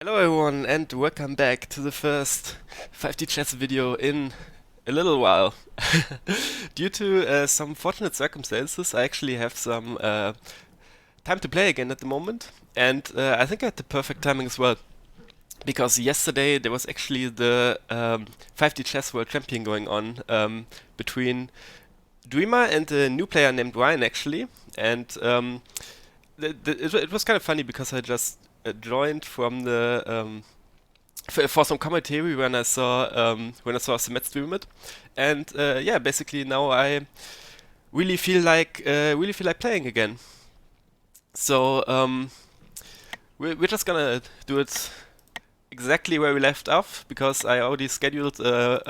Hello everyone and welcome back to the first 5D chess video in a little while. Due to some fortunate circumstances, I actually have some time to play again at the moment, and I think I had the perfect timing as well. Because yesterday there was actually the 5D Chess World Champion going on between Dreamer and a new player named Ryan actually, and it was kind of funny because I just joined from the for some commentary when I saw Semet stream it, and yeah, basically now I really feel like playing again. So we're just gonna do it exactly where we left off because I already scheduled the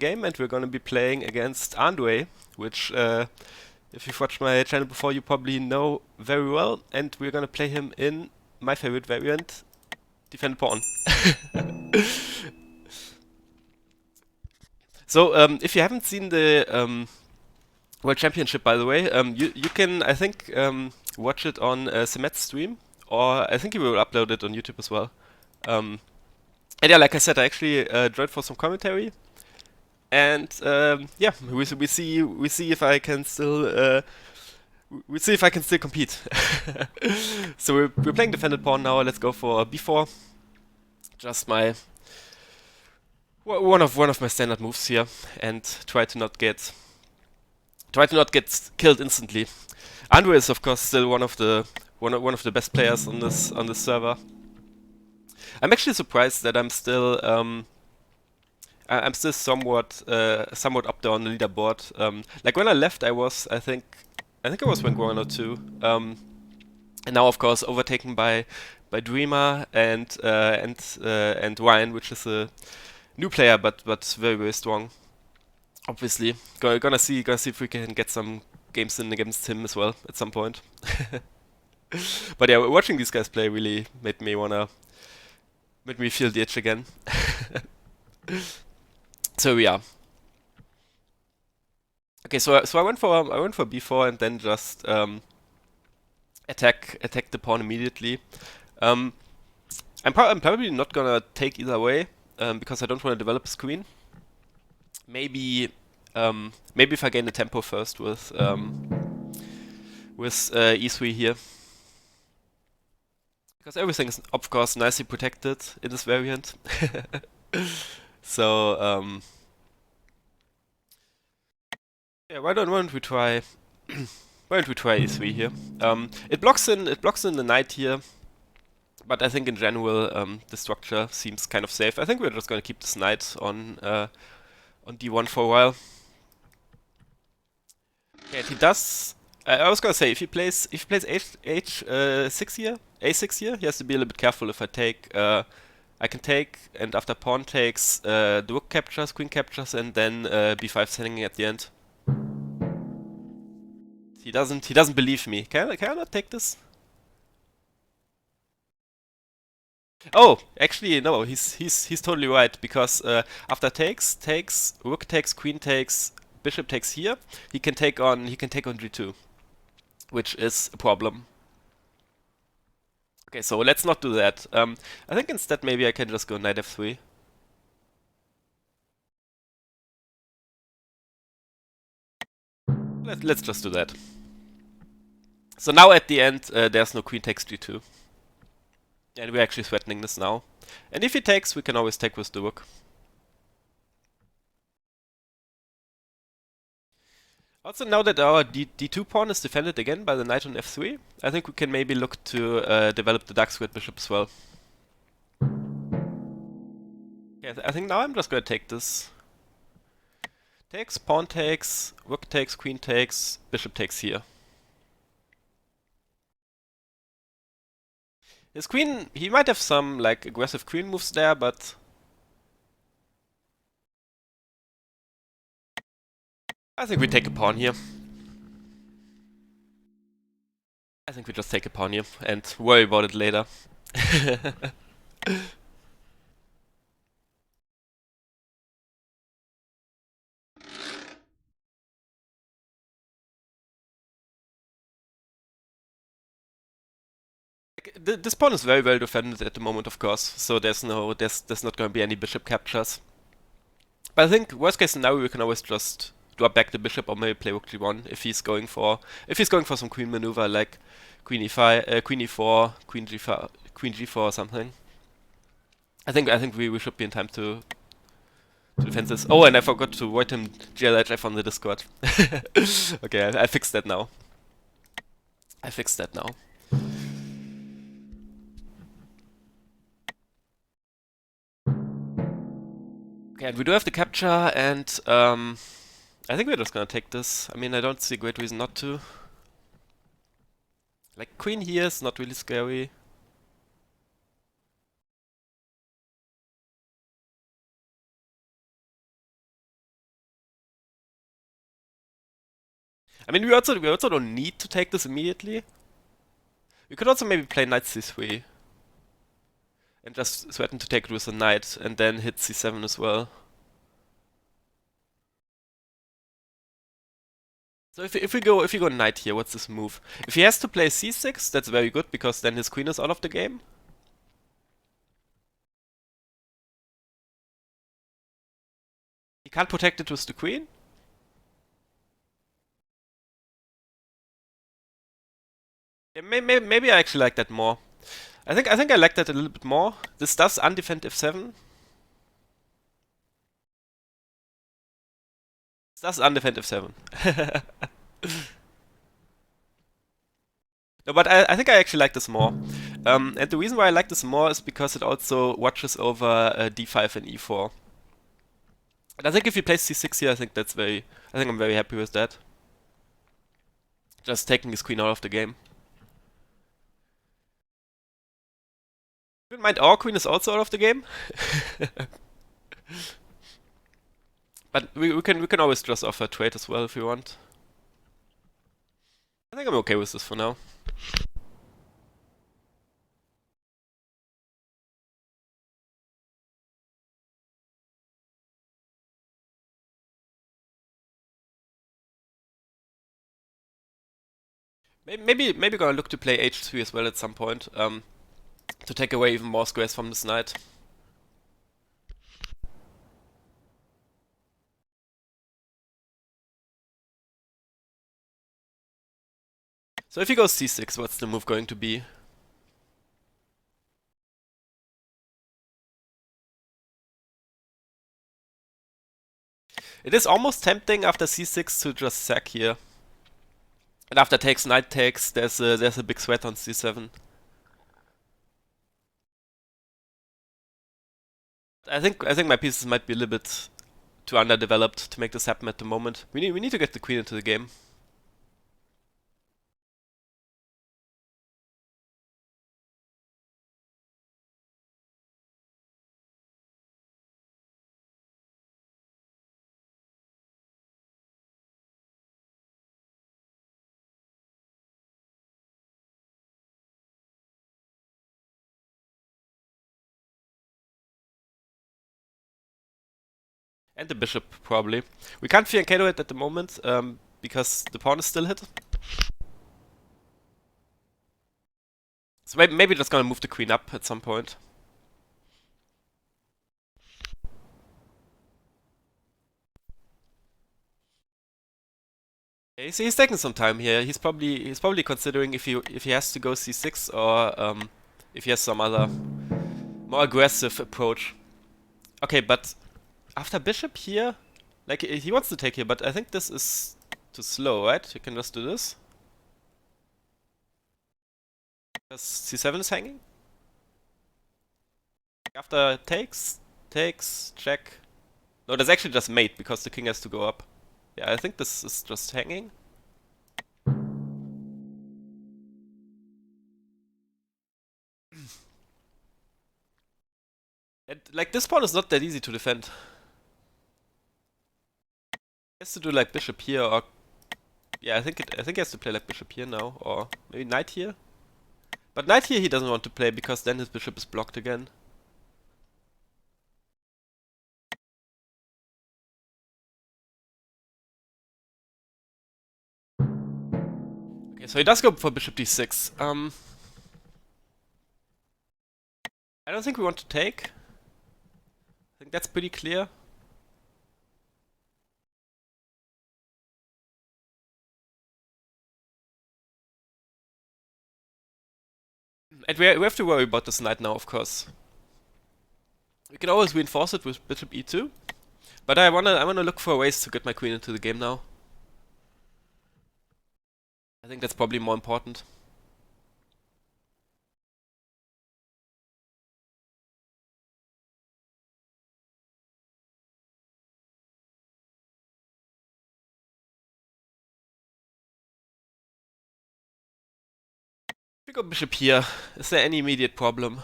game, and we're gonna be playing against Andre, which if you've watched my channel before, you probably know very well, and we're gonna play him in my favorite variant, defend pawn. So, if you haven't seen the World Championship, by the way, you can, I think, watch it on Semet's stream, or I think he will upload it on YouTube as well. Um, and yeah, like I said, I actually joined for some commentary, and yeah, we see if I can still we see if I can still compete. So we're playing defended pawn now. Let's go for b4. Just my one of my standard moves here, and try to not get killed instantly. Andre is of course still one of the best players on this server. I'm actually surprised that I'm still somewhat up there on the leaderboard. Like when I left, I think I was rank 1 or 2. And now of course overtaken by Dreamer and Ryan, which is a new player but very strong. Obviously, gonna see if we can get some games in against him as well at some point. But yeah, watching these guys play really made me feel the itch again. So yeah. Okay, so I went for b4 and then just attack the pawn immediately. Um, I'm probably not gonna take either way because I don't want to develop his queen. Maybe maybe if I gain the tempo first with e3 here, because everything is of course nicely protected in this variant. So yeah, why don't we try why don't we try e3 here? It blocks in the knight here, but I think in general the structure seems kind of safe. I think we're just gonna keep this knight on d1 for a while. Yeah, he does. I was gonna say if he plays h6 here, a6 here, he has to be a little bit careful. If I take, I can take, and after pawn takes, the rook captures, queen captures, and then b5 sending at the end. He doesn't believe me. Can I not take this? Oh, actually no. He's totally right because after takes, rook takes, queen takes, bishop takes here. He can take on g2, which is a problem. Okay, so let's not do that. I think instead maybe I can just go knight f3. Let's just do that. So now at the end, there's no queen takes g2. And we're actually threatening this now. And if he takes, we can always take with the rook. Also, now that our d2 pawn is defended again by the knight on f3, I think we can maybe look to develop the dark squared bishop as well. Yeah, I think now I'm just gonna take this. Takes, pawn takes, rook takes, queen takes, bishop takes here. His queen, he might have some like aggressive queen moves there, but I think we take a pawn here. I think we just take a pawn here and worry about it later. This pawn is very well defended at the moment, of course. So there's not going to be any bishop captures. But I think worst case scenario, we can always just drop back the bishop or maybe play rook g1 if he's going for some queen maneuver like queen e5, queen e4, queen g4 or something. I think we should be in time to defend this. Oh, and I forgot to write him GLHF on the Discord. Okay, I fixed that now. I fixed that now. Okay, and we do have the capture, and I think we're just gonna take this. I mean, I don't see a great reason not to. Like, queen here is not really scary. I mean, we also don't need to take this immediately. We could also maybe play knight c3 and just threaten to take it with a knight and then hit c7 as well. So if we go knight here, what's this move? If he has to play c6, that's very good because then his queen is out of the game. He can't protect it with the queen. Yeah, maybe I actually like that more. I think I like that a little bit more. This does undefend f7. This does undefend f7. No, but I think I actually like this more. And the reason why I like this more is because it also watches over d5 and e4. And I think if he plays c6 here, I think I'm very happy with that. Just taking his queen out of the game. Keep in mind, our queen is also out of the game. But we can always just offer a trade as well if we want. I think I'm okay with this for now. Maybe gonna look to play h3 as well at some point, to take away even more squares from this knight. So if he goes c6, what's the move going to be? It is almost tempting after c6 to just sack here. And after takes, knight takes, there's a big threat on c7. I think my pieces might be a little bit too underdeveloped to make this happen at the moment. We need to get the queen into the game. And the bishop, probably. We can't fianchetto it at the moment, because the pawn is still hit. So maybe just gonna move the queen up at some point. Okay, so he's taking some time here. He's probably considering if he has to go c6 or if he has some other more aggressive approach. Okay, but after bishop here, like he wants to take here, but I think this is too slow, right? You can just do this. Because c7 is hanging. After takes, check. No, that's actually just mate because the king has to go up. Yeah, I think this is just hanging. And like this pawn is not that easy to defend. He has to do like bishop here or yeah, I think he has to play like bishop here now or maybe knight here. But knight here he doesn't want to play because then his bishop is blocked again. Okay, so he does go for bishop d6. I don't think we want to take. I think that's pretty clear. And we have to worry about this knight now, of course. We can always reinforce it with bishop e2. But I wanna look for ways to get my queen into the game now. I think that's probably more important. We go bishop here. Is there any immediate problem?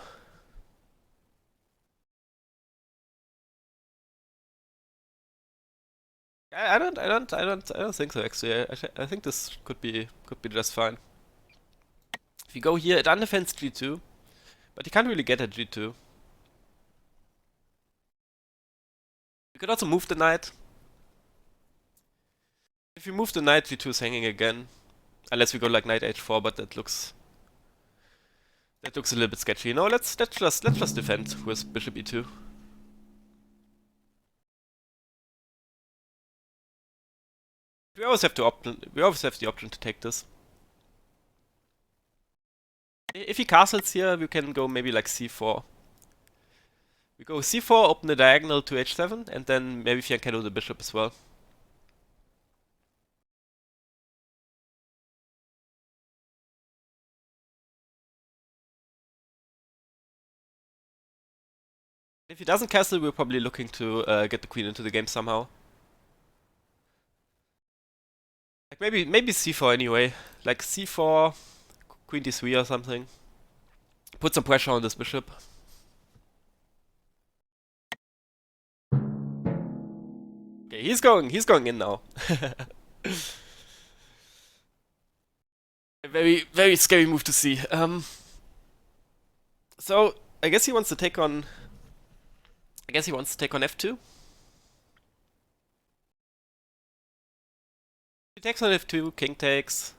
I don't think so. Actually, I think this could be just fine. If you go here, it undefends g2, but you can't really get at g2. You could also move the knight. If you move the knight, g2 is hanging again, unless we go like knight h4, but that looks a little bit sketchy. No, let's just defend with bishop e2. We always have the option to take this. If he castles here, we can go maybe like c4. We go c4, open the diagonal to h7, and then maybe fianchetto the bishop as well. If he doesn't castle, we're probably looking to get the queen into the game somehow. Like maybe c4 anyway. Like c4, queen d3 or something. Put some pressure on this bishop. Okay, he's going in now. A very scary move to see. So I guess he wants to take on. I guess he wants to take on f2. He takes on f2, king takes.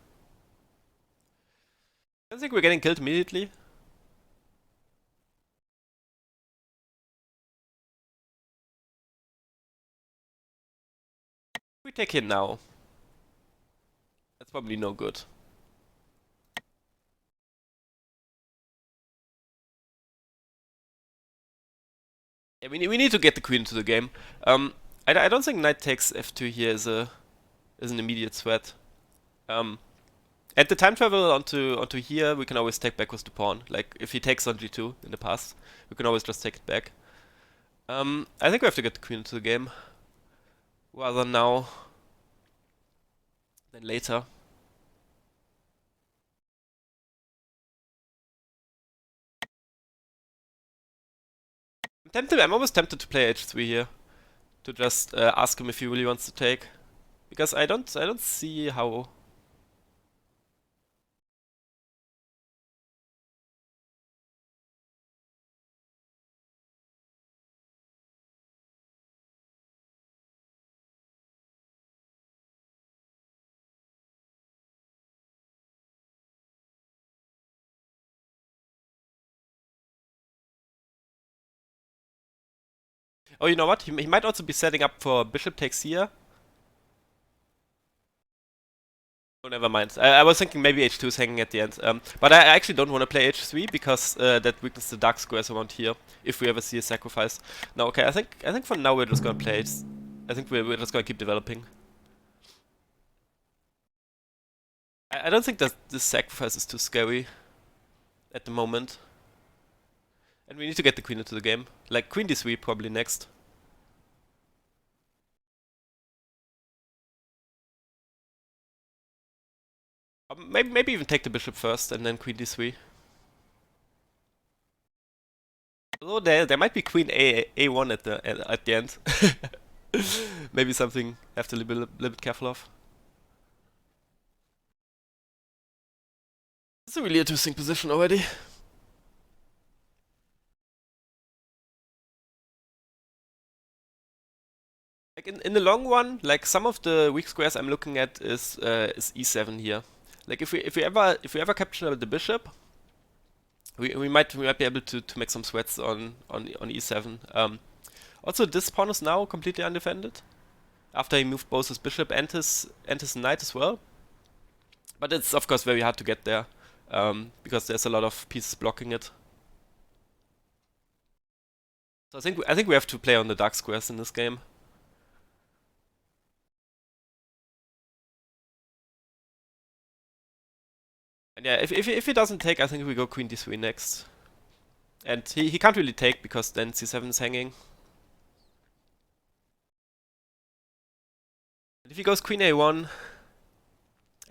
I don't think we're getting killed immediately. We take him now. That's probably no good. Yeah, we need to get the queen into the game. I don't think knight takes f2 here is an immediate threat. At the time travel onto here, we can always take back with the pawn. Like if he takes on g2 in the past, we can always just take it back. I think we have to get the queen into the game rather now than later. I'm almost tempted to play h3 here, to just ask him if he really wants to take, because I don't see how. Oh, you know what? He might also be setting up for bishop takes here. Oh, never mind. I was thinking maybe h2 is hanging at the end. But I actually don't want to play h3 because that weakens the dark squares around here if we ever see a sacrifice. No, okay. I think for now we're just gonna play it. I think we're just gonna keep developing. I don't think that this sacrifice is too scary at the moment. And we need to get the queen into the game. Like queen d3 probably next. Maybe even take the bishop first and then queen d3. Although there might be queen a1 at the end. Maybe something I have to be a little bit careful of. It's a really interesting position already. Like in the long run, like some of the weak squares I'm looking at is e7 here. Like if we ever capture the bishop, we might be able to make some sweats on e7. Also, this pawn is now completely undefended after he moved both his bishop and his knight as well. But it's of course very hard to get there because there's a lot of pieces blocking it. So I think we have to play on the dark squares in this game. And yeah, if he doesn't take, I think we go queen d3 next. And he can't really take because then c7 is hanging. And if he goes queen a1,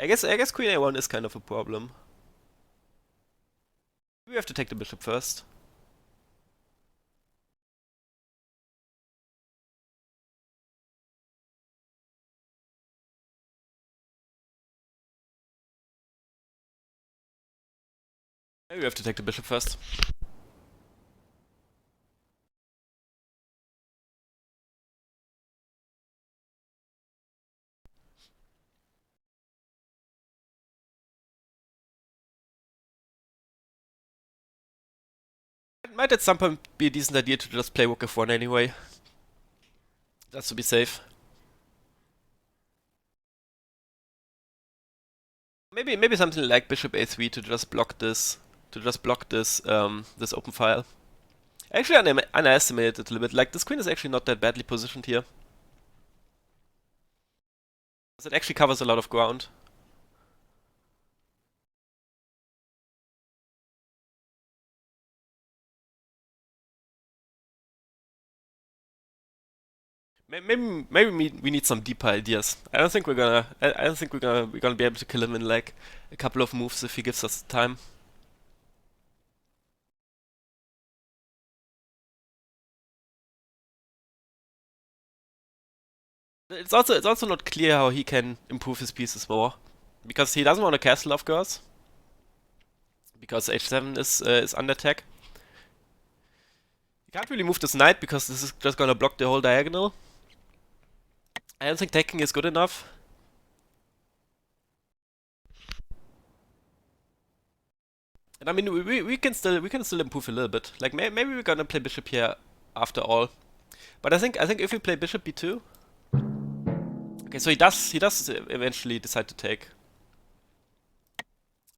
I guess queen a1 is kind of a problem. We have to take the bishop first. Maybe we have to take the bishop first. It might at some point be a decent idea to just play rook f1 anyway. Just to be safe. Maybe something like bishop a3 to just block this open file. I actually underestimated it a little bit. Like, this queen is actually not that badly positioned here. It actually covers a lot of ground. Maybe we need some deeper ideas. I don't think we're gonna be able to kill him in like a couple of moves if he gives us time. It's also not clear how he can improve his pieces more, because he doesn't want a castle, of course, because h7 is under attack. He can't really move this knight because this is just gonna block the whole diagonal. I don't think taking is good enough. And I mean, we can still improve a little bit. Like, maybe we're gonna play bishop here after all. But I think if we play bishop b2, okay, so he does eventually decide to take.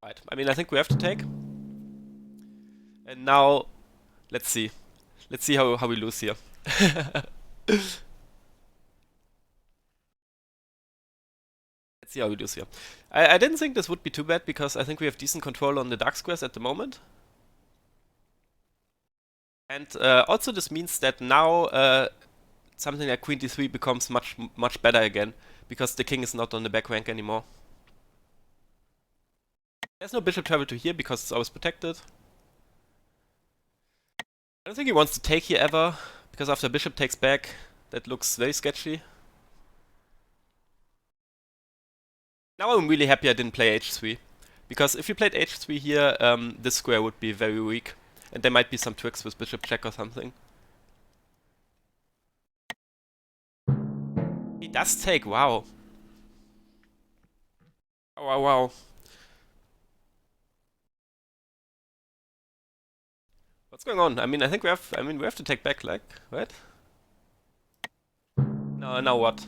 Right. I mean, I think we have to take. And now, let's see. Let's see how we lose here. Let's see how we lose here. I didn't think this would be too bad because I think we have decent control on the dark squares at the moment. And also this means that now something like queen d3 becomes much better again because the king is not on the back rank anymore. There's no bishop travel to here because it's always protected. I don't think he wants to take here ever, because after bishop takes back, that looks very sketchy. Now I'm really happy I didn't play h3, because if you played h3 here, this square would be very weak, and there might be some tricks with bishop check or something. He does take, wow. Wow, wow. What's going on? I mean, we have to take back, like, right? No, now what?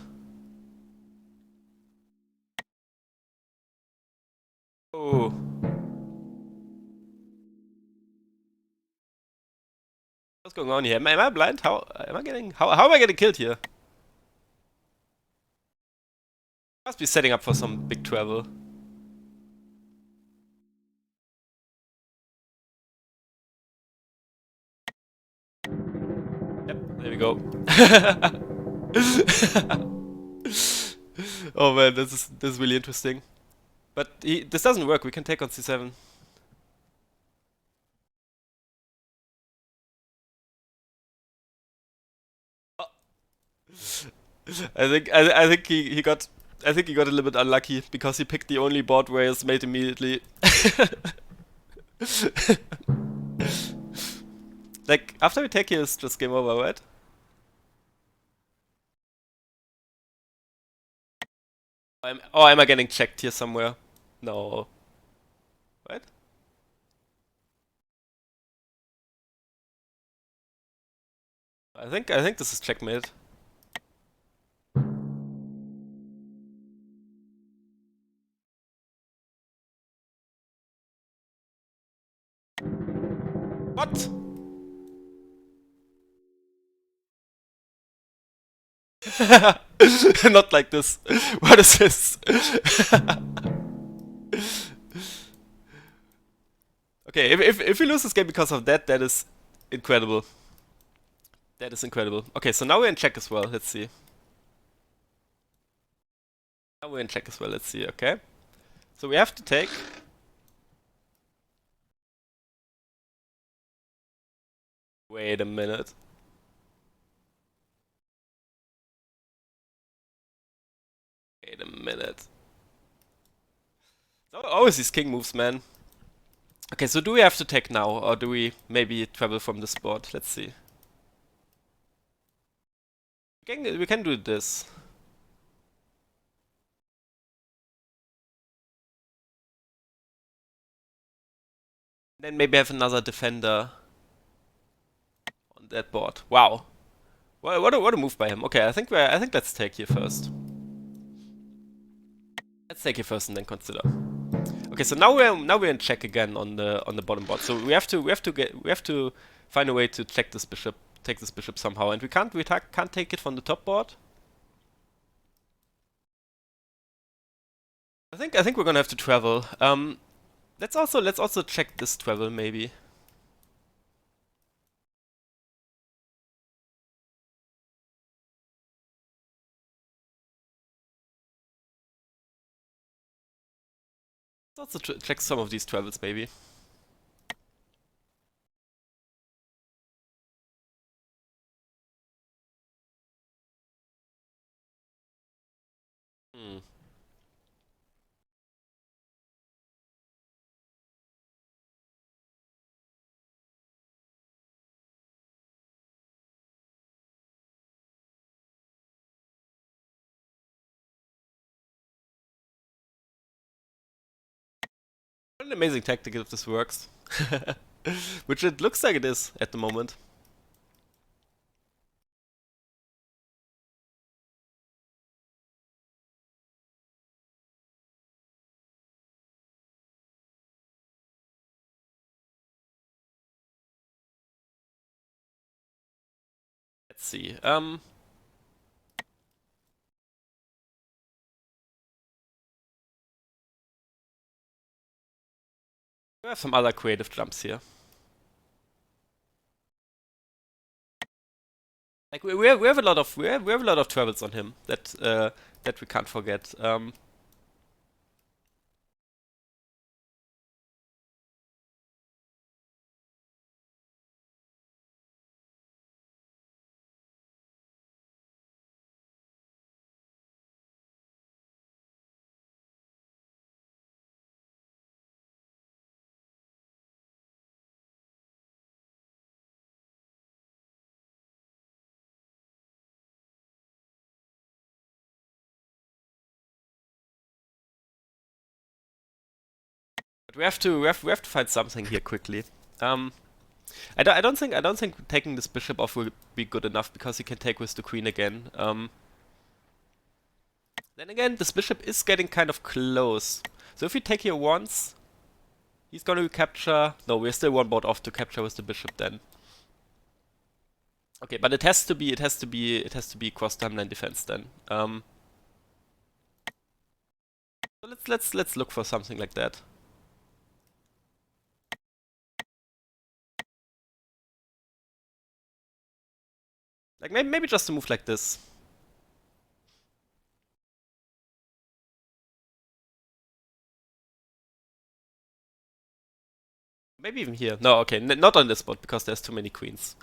Oh. What's going on here? Am I blind? How am I getting killed here? Must be setting up for some big trouble. Yep, there we go. Oh man, this is really interesting. But this doesn't work. We can take on c7. I think he got a little bit unlucky because he picked the only board where it's made immediately. Like, after we take here, it's just game over, right? Am I getting checked here somewhere? No. What? I think this is checkmate. What? Not like this. What is this? Okay, if we lose this game because of that, that is incredible. That is incredible. Okay, so now we're in check as well. Let's see. Now we're in check as well. Let's see. Okay. So we have to take. Wait a minute. Wait a minute. Always these king moves, man. Okay, so do we have to take now, or do we maybe travel from this board? Let's see. We can do this. Then maybe have another defender on that board. Wow. What a move by him. Okay, I think let's take here first. Let's take here first and then consider. Okay, so now we're in check again on the bottom board. So we have to find a way to check this bishop, take this bishop somehow, and we can't take it from the top board. I think we're gonna have to travel. Let's also check this travel maybe. Let's also check some of these travels maybe. Hmm. What an amazing tactic if this works. Which it looks like it is at the moment. Let's see. We have some other creative jumps here. Like we have a lot of we have a lot of travels on him that we can't forget. But we have to find something here quickly. Um, I don't think taking this bishop off will be good enough because he can take with the queen again. Then again, this bishop is getting kind of close. So if we take here once, he's gonna capture. No, we're still one board off to capture with the bishop then. Okay, but it has to be cross timeline defense then. So let's look for something like that. Like maybe just a move like this. Maybe even here. No, okay, not on this spot because there's too many queens.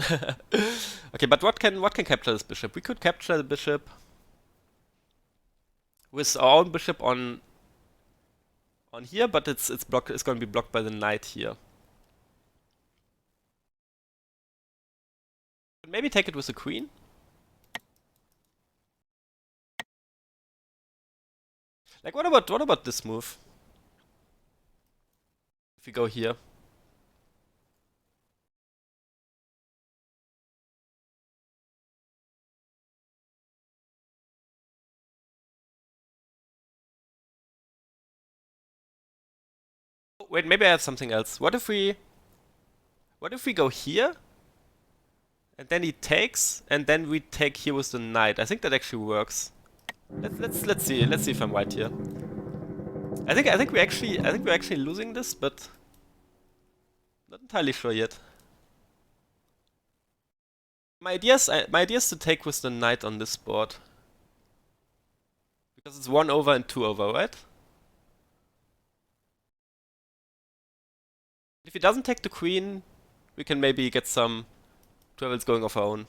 Okay, but what can capture this bishop? We could capture the bishop with our own bishop on here, but it's blocked. It's going to be blocked by the knight here. Maybe take it with the queen. Like what about this move? If we go here. Wait, maybe I have something else. What if we go here and then he takes and then we take here with the knight? I think that actually works. Let's see if I'm right here. I think we're actually losing this, but not entirely sure yet. My idea is to take with the knight on this board because it's 1 over and 2 over, right? If he doesn't take the queen, we can maybe get some travels going of our own.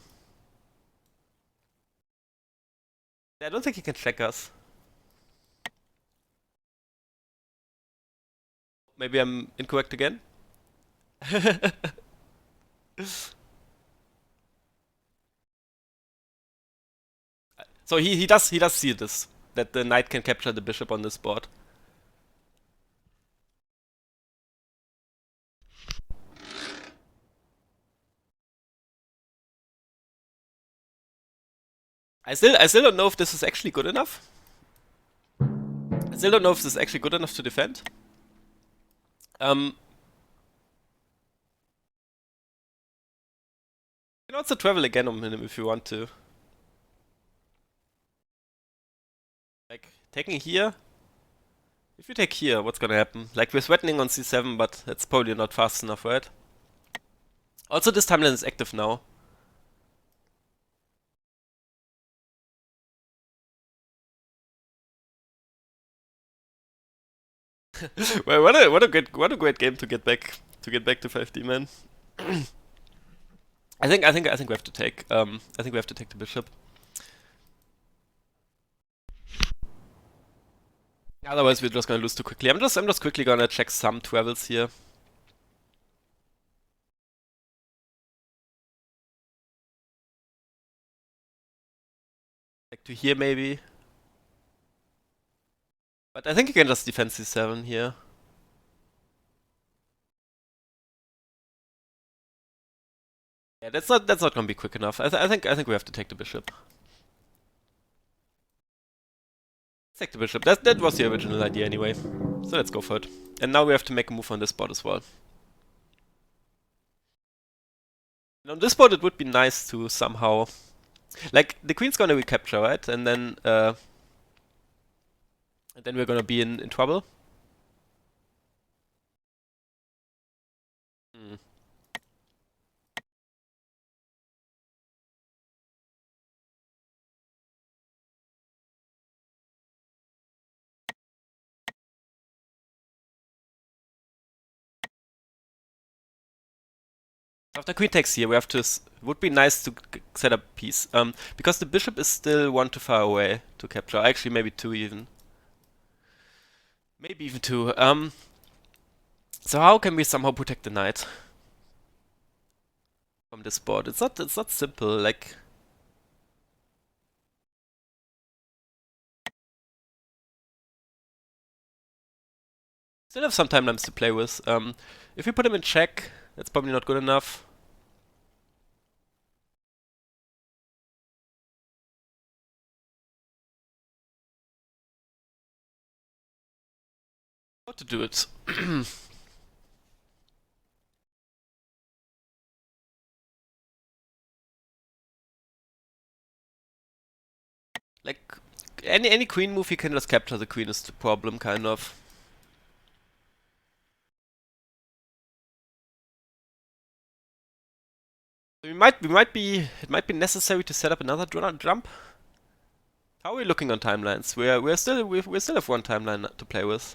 I don't think he can check us. Maybe I'm incorrect again. So he does see this, that the knight can capture the bishop on this board. I still don't know if this is actually good enough. I still don't know if this is actually good enough to defend. You can also travel again on him if you want to. Like, taking here. If you take here, what's gonna happen? Like, we're threatening on c7, but it's probably not fast enough, right? Also, this timeline is active now. Well, what a great game to get back to 5D, man. I think we have to take the bishop. Otherwise, we're just gonna lose too quickly. I'm just quickly gonna check some travels here. Like to here maybe. But I think you can just defend c7 here. Yeah, that's not gonna be quick enough. I think we have to take the bishop. Let's take the bishop. That was the original idea anyway. So let's go for it. And now we have to make a move on this board as well. And on this board it would be nice to somehow, like, the queen's gonna recapture, right? And then we're gonna be in trouble. Hmm. After queen takes here, we have to. Would be nice to set up piece. Because the bishop is still one too far away to capture. Actually, maybe two even. Maybe even two. So how can we somehow protect the knight from this board? It's not simple. Like, still have some timelines to play with. If we put him in check, that's probably not good enough. How to do it? Like, any queen move, you can just capture the queen is the problem, kind of. It might be necessary to set up another jump. How are we looking on timelines? We still have one timeline to play with.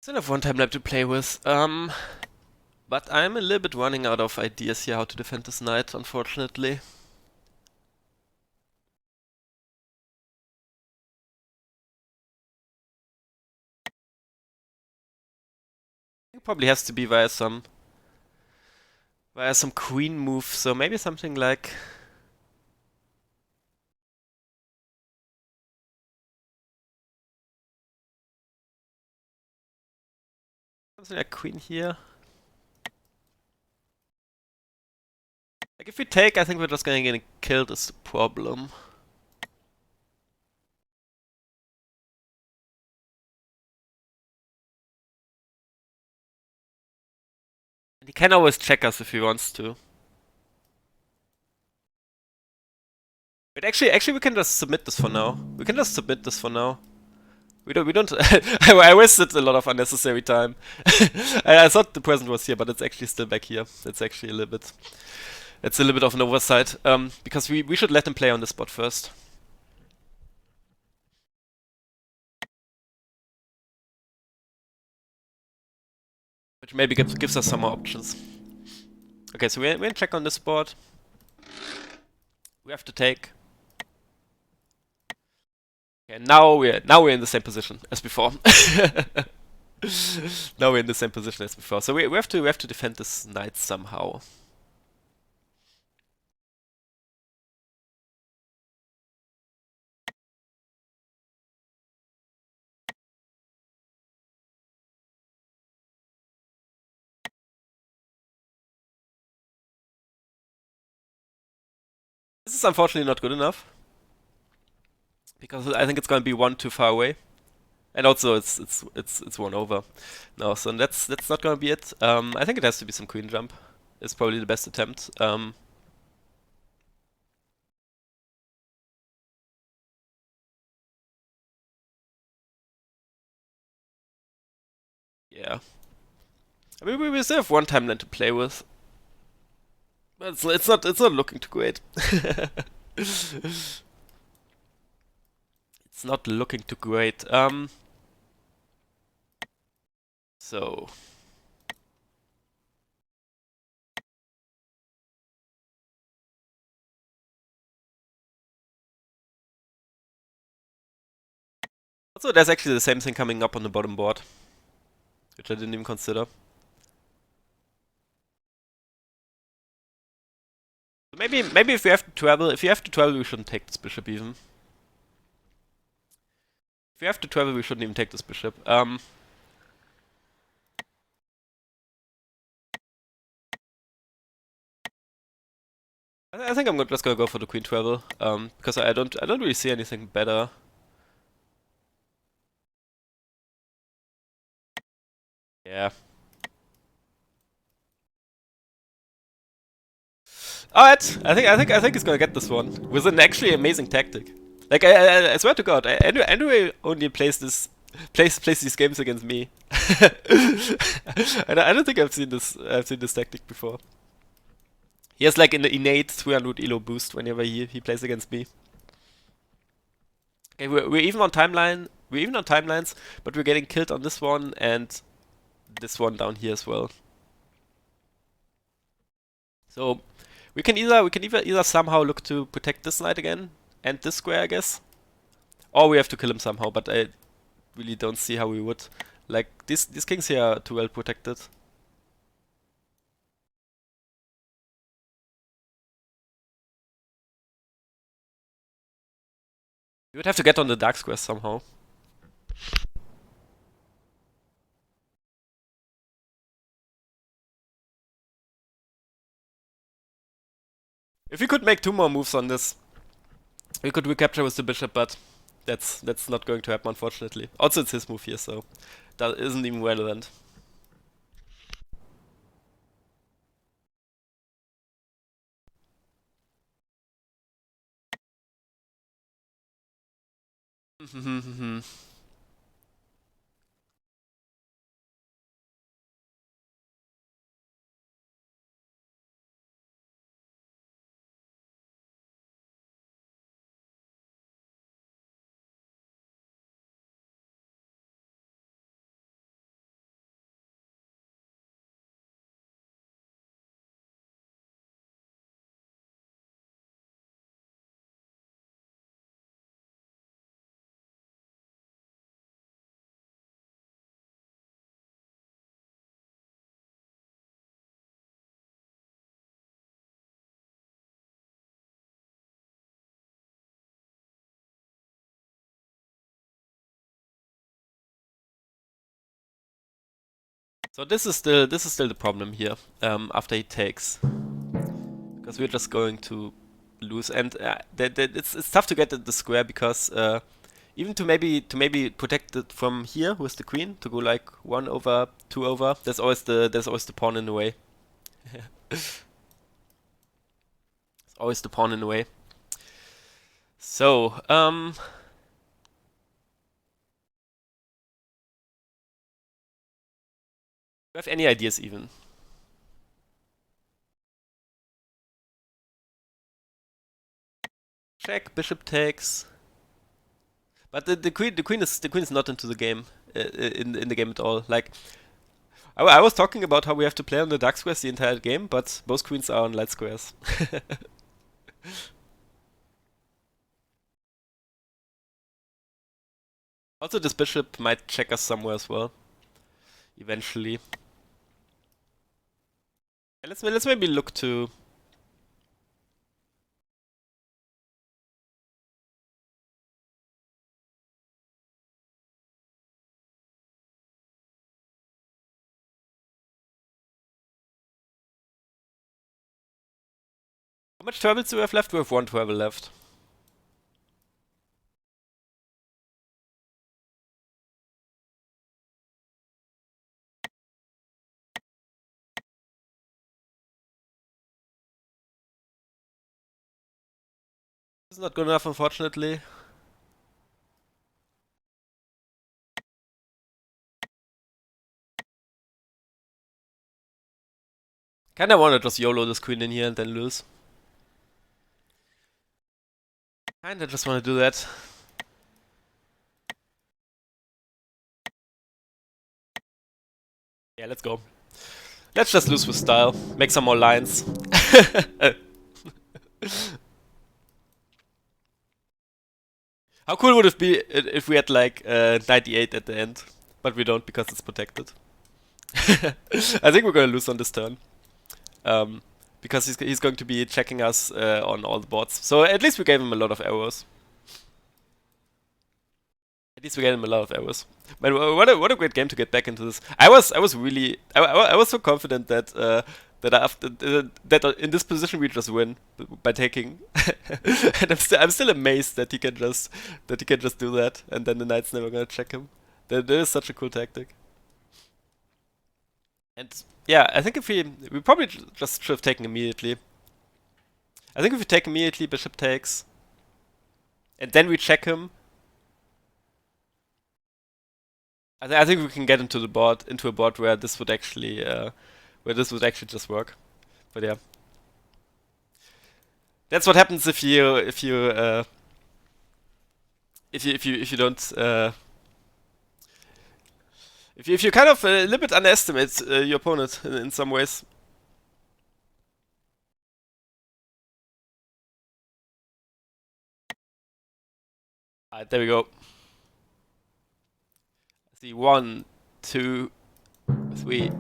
Still have one timeline to play with. But I'm a little bit running out of ideas here how to defend this knight, unfortunately. It probably has to be via some queen move, so maybe something like Something like queen here. Like if we take, I think we're just gonna get killed is the problem. And he can always check us if he wants to. But actually, we can just submit this for now. We can just submit this for now. We don't. I wasted a lot of unnecessary time. I thought the present was here, but it's actually still back here. That's actually a little bit. It's a little bit of an oversight. Because we should let him play on the spot first. Which maybe gives us some more options. Okay, so we're in check on this board. We have to take. Okay, now we're in the same position as before. Now we're in the same position as before. So we have to defend this knight somehow. This is unfortunately not good enough because I think it's going to be one too far away, and also it's one over. No, so that's not going to be it. I think it has to be some queen jump. It's probably the best attempt. Yeah. I mean, we still have one timeline to play with, but it's not looking too great. It's not looking too great. So also there's actually the same thing coming up on the bottom board, which I didn't even consider. Maybe if you have to travel, we shouldn't take this bishop even. If we have to travel, we shouldn't even take this bishop. I think I'm just gonna go for the queen travel. Because I don't really see anything better. Yeah. Alright, I think he's gonna get this one with an actually amazing tactic. Like I swear to God, Andrew only plays these games against me. And I don't think I've seen this tactic before. He has like an innate 300 elo boost whenever he plays against me. Okay, we're even on timeline. We're even on timelines, but we're getting killed on this one and this one down here as well. So we can either somehow look to protect this knight again and this square, I guess, or we have to kill him somehow. But I really don't see how we would. Like these kings here are too well protected. We would have to get on the dark squares somehow. If we could make two more moves on this, we could recapture with the bishop, but that's not going to happen, unfortunately. Also, it's his move here, so that isn't even relevant. So this is still the problem here. After he takes, because we're just going to lose, and it's tough to get at the square because even to maybe protect it from here with the queen to go like 1 over, 2 over. There's always the pawn in the way. There's always the pawn in the way. So do you have any ideas even? Check, bishop takes. But the queen is not into the game in the game at all. Like I was talking about how we have to play on the dark squares the entire game, but both queens are on light squares. Also, this bishop might check us somewhere as well, eventually. Yeah, let's maybe look to. How much travels do we have left? We have one travel left. This is not good enough, unfortunately. Kinda wanna just YOLO this queen in here and then lose. Kinda just wanna do that. Yeah, let's go. Let's just lose with style. Make some more lines. How cool would it be if we had like 98 at the end? But we don't because it's protected. I think we're gonna lose on this turn. Um, because he's going to be checking us on all the boards. So at least we gave him a lot of arrows. At least we gave him a lot of arrows. But what a great game to get back into this. I was really I was so confident that that after that in this position we just win by taking. And I'm still amazed that he can just do that, and then the knight's never gonna check him. That is such a cool tactic. And yeah, I think if we probably just should have taken immediately. I think if we take immediately, bishop takes, and then we check him. I think we can get into the board into a board where this would actually just work. But yeah, that's what happens if you don't if you kind of a little bit underestimate your opponent in some ways. Alright, there we go. See, 1, 2, 3.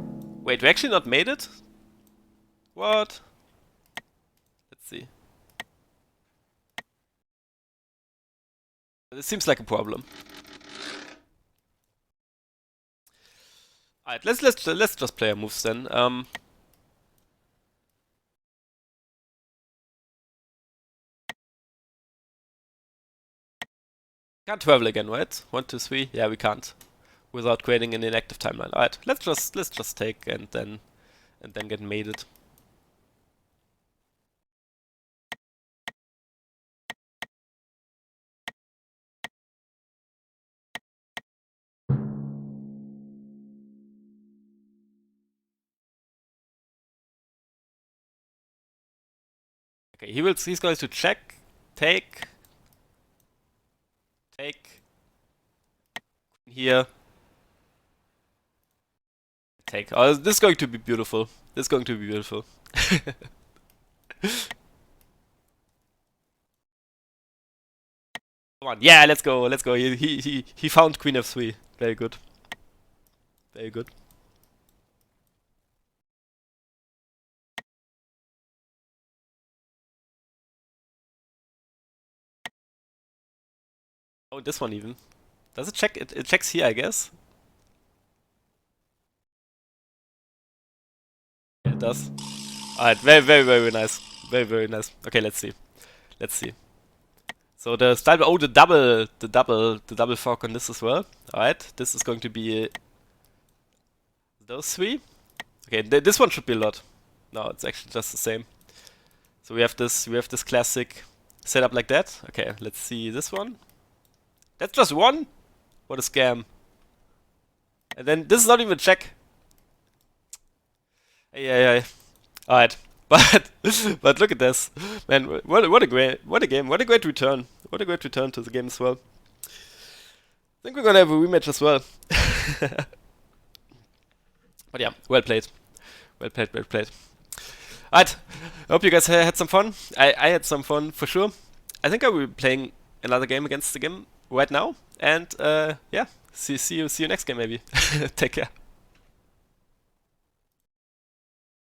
Wait, we actually not made it? What? Let's see. This seems like a problem. Alright, let's just play our moves then. Can't travel again, right? 1, 2, 3. Yeah, we can't. Without creating an inactive timeline. Alright, let's just take and then get mated. Okay, he's going to check, take, take, here, take. Oh, this is going to be beautiful. This is going to be beautiful. Come on, yeah, let's go, let's go. He found Queen f3. Very good, very good. Oh, this one even. Does it check? It checks here, I guess. It does. Alright, very, very, very nice. Very, very nice. Okay, let's see. Let's see. So the style, oh, the double fork on this as well. Alright, this is going to be those three. Okay, this one should be a lot. No, it's actually just the same. So we have this classic setup like that. Okay, let's see this one. That's just one? What a scam. And then this is not even a check. Yeah. Alright. But look at this. Man, what a game. What a great return. What a great return to the game as well. I think we're gonna have a rematch as well. But yeah, well played. Well played, well played. Alright, I hope you guys had some fun. I had some fun for sure. I think I will be playing another game against the game right now. And yeah, see you next game maybe. Take care.